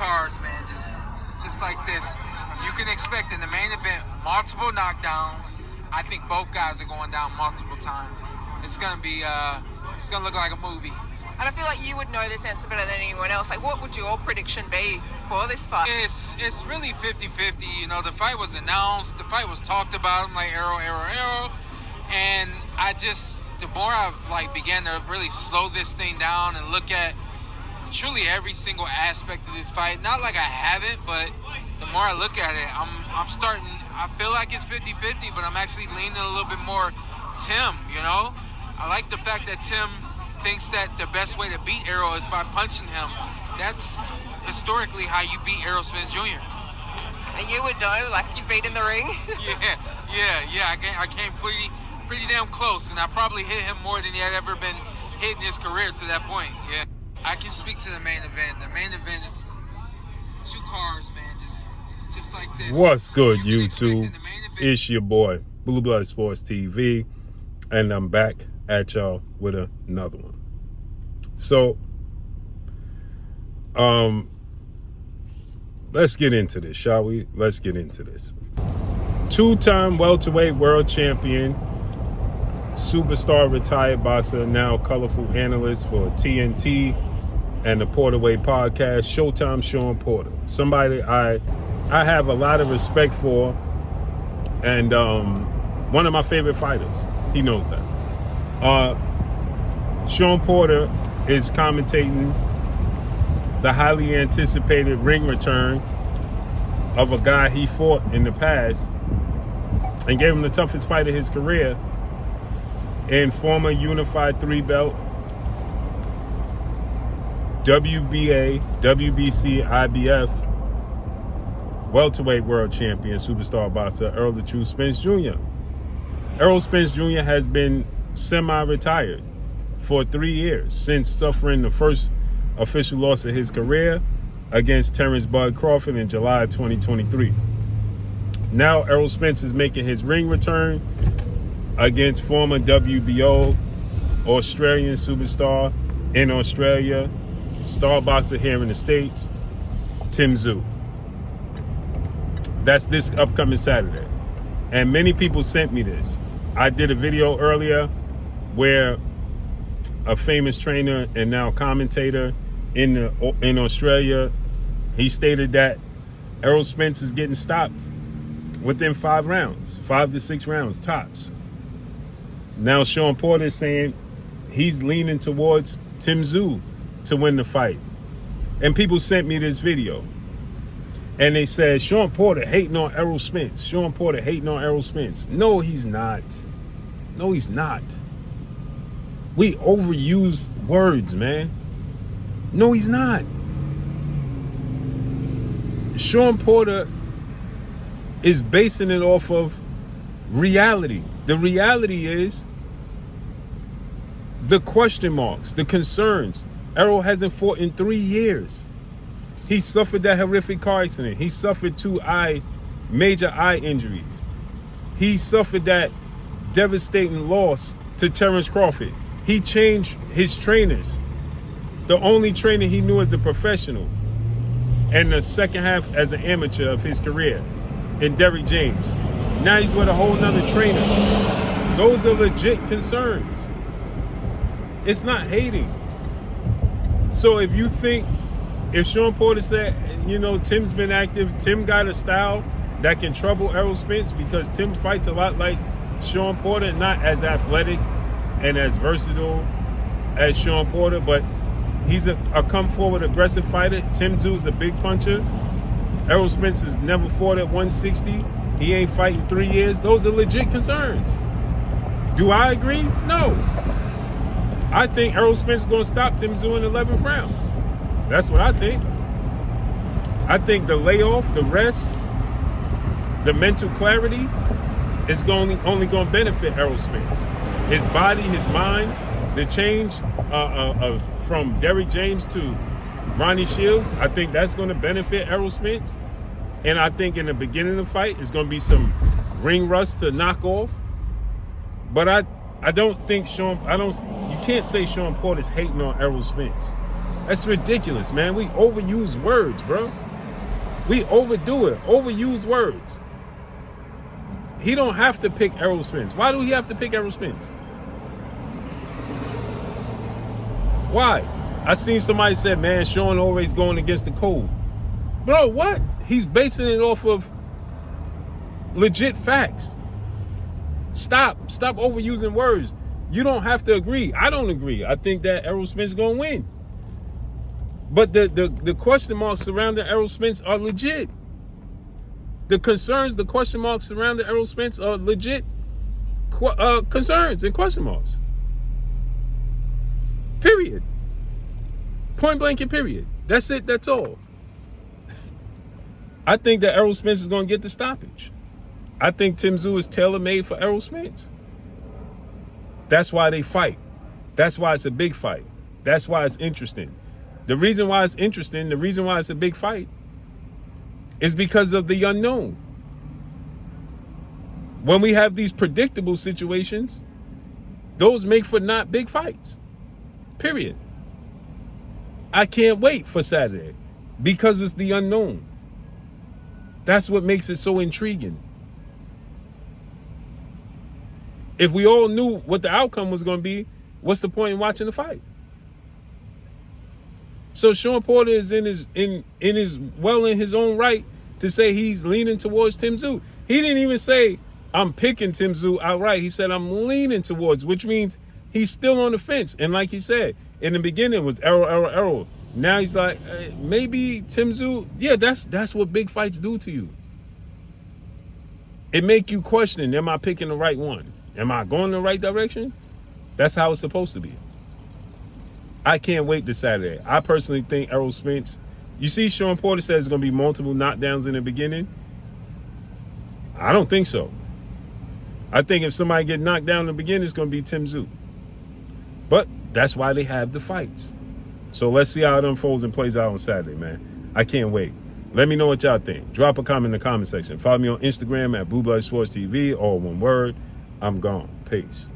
cards, man, just like this. You can expect in the main event multiple knockdowns. I think both guys are going down multiple times. It's gonna look like a movie. And I feel like you would know this answer better than anyone else. Like, what would your prediction be for this fight? It's really 50-50. You know, the fight was announced. The fight was talked about. I'm like, Errol. And the more I've began to really slow this thing down and look at truly every single aspect of this fight, not like I haven't, but the more I look at it, I feel like it's 50-50, but I'm actually leaning a little bit more Tim, you know? I like the fact that Tim thinks that the best way to beat Errol is by punching him. That's historically how you beat Errol Spence Jr. And you would know, like you beat in the ring? Yeah. I came pretty damn close, and I probably hit him more than he had ever been hit in his career to that point, yeah. I can speak to the main event. The main event is 2 cars, man, just like this. What's good, YouTube? It's your boy, Blue Blood Sports TV, and I'm back at y'all with another one. So, let's get into this, shall we? Let's get into this. 2-time welterweight world champion, superstar retired boxer, now colorful analyst for TNT and the Porterweight podcast, Showtime Shawn Porter. Somebody I have a lot of respect for, and one of my favorite fighters. He knows that. Shawn Porter is commentating the highly anticipated ring return of a guy he fought in the past and gave him the toughest fight of his career in former unified 3-belt WBA, WBC, IBF welterweight world champion, superstar boxer Errol the Tszyu Spence Jr. Errol Spence Jr. has been semi-retired for 3 years since suffering the first official loss of his career against Terrence Bud Crawford in July of 2023. Now Errol Spence is making his ring return against former WBO Australian superstar in Australia, star boxer here in the States, Tszyu. That's this upcoming Saturday. And many people sent me this. I did a video earlier where a famous trainer and now commentator in Australia, he stated that Errol Spence is getting stopped within 5 rounds, 5 to 6 rounds tops. Now Shawn Porter is saying he's leaning towards Tszyu to win the fight. And people sent me this video. And they said, Shawn Porter hating on Errol Spence. Shawn Porter hating on Errol Spence. No, he's not. No, he's not. We overuse words, man. No, he's not. Shawn Porter is basing it off of reality. The reality is the question marks, the concerns. Errol hasn't fought in 3 years. He suffered that horrific car accident. He suffered 2 major eye injuries. He suffered that devastating loss to Terrence Crawford. He changed his trainers. The only trainer he knew as a professional, and the second half as an amateur of his career, in Derrick James. Now he's with a whole nother trainer. Those are legit concerns. It's not hating. So if you think, if Shawn Porter said, you know, Tim's been active, Tim got a style that can trouble Errol Spence because Tim fights a lot like Shawn Porter, not as athletic and as versatile as Shawn Porter, but he's a come forward aggressive fighter. Tszyu is a big puncher. Errol Spence has never fought at 160. He ain't fighting 3 years. Those are legit concerns. Do I agree? No. I think Errol Spence is going to stop Tszyu in the 11th round. That's what I think. I think the layoff, the rest, the mental clarity is only going to benefit Errol Spence. His body, his mind, the change from Derrick James to Ronnie Shields, I think that's going to benefit Errol Spence. And I think in the beginning of the fight, it's going to be some ring rust to knock off. But I don't think you can't say Shawn Porter's hating on Errol Spence. That's ridiculous, man. We overuse words, bro. We overdo it. Overuse words. He don't have to pick Errol Spence. Why do he have to pick Errol Spence? Why? I seen somebody said, man, Shawn always going against the code. Bro, what? He's basing it off of legit facts. Stop overusing words. You don't have to agree. I don't agree. I think that Errol Spence is going to win. But the question marks surrounding Errol Spence are legit. The concerns, the question marks surrounding Errol Spence are legit concerns and question marks. Period. Point blank and period. That's it. That's all. I think that Errol Spence is going to get the stoppage. I think Tszyu is tailor-made for Errol Spence. That's why they fight. That's why it's a big fight. That's why it's interesting. The reason why it's interesting, the reason why it's a big fight is because of the unknown. When we have these predictable situations, those make for not big fights. Period. I can't wait for Saturday because it's the unknown. That's what makes it so intriguing. If we all knew what the outcome was going to be, what's the point in watching the fight? So Shawn Porter is in his own right to say he's leaning towards Tszyu. He didn't even say I'm picking Tszyu outright. He said I'm leaning towards, which means he's still on the fence. And like he said, in the beginning it was Errol. Now he's like, maybe Tszyu. Yeah, that's what big fights do to you. It make you question, am I picking the right one? Am I going in the right direction? That's how it's supposed to be. I can't wait this Saturday. I personally think Errol Spence, you see Shawn Porter says there's going to be multiple knockdowns in the beginning. I don't think so. I think if somebody get knocked down in the beginning, it's going to be Tszyu. But that's why they have the fights. So let's see how it unfolds and plays out on Saturday, man. I can't wait. Let me know what y'all think. Drop a comment in the comment section. Follow me on Instagram at Blue Blood Sports TV, all one word. I'm gone. Peace.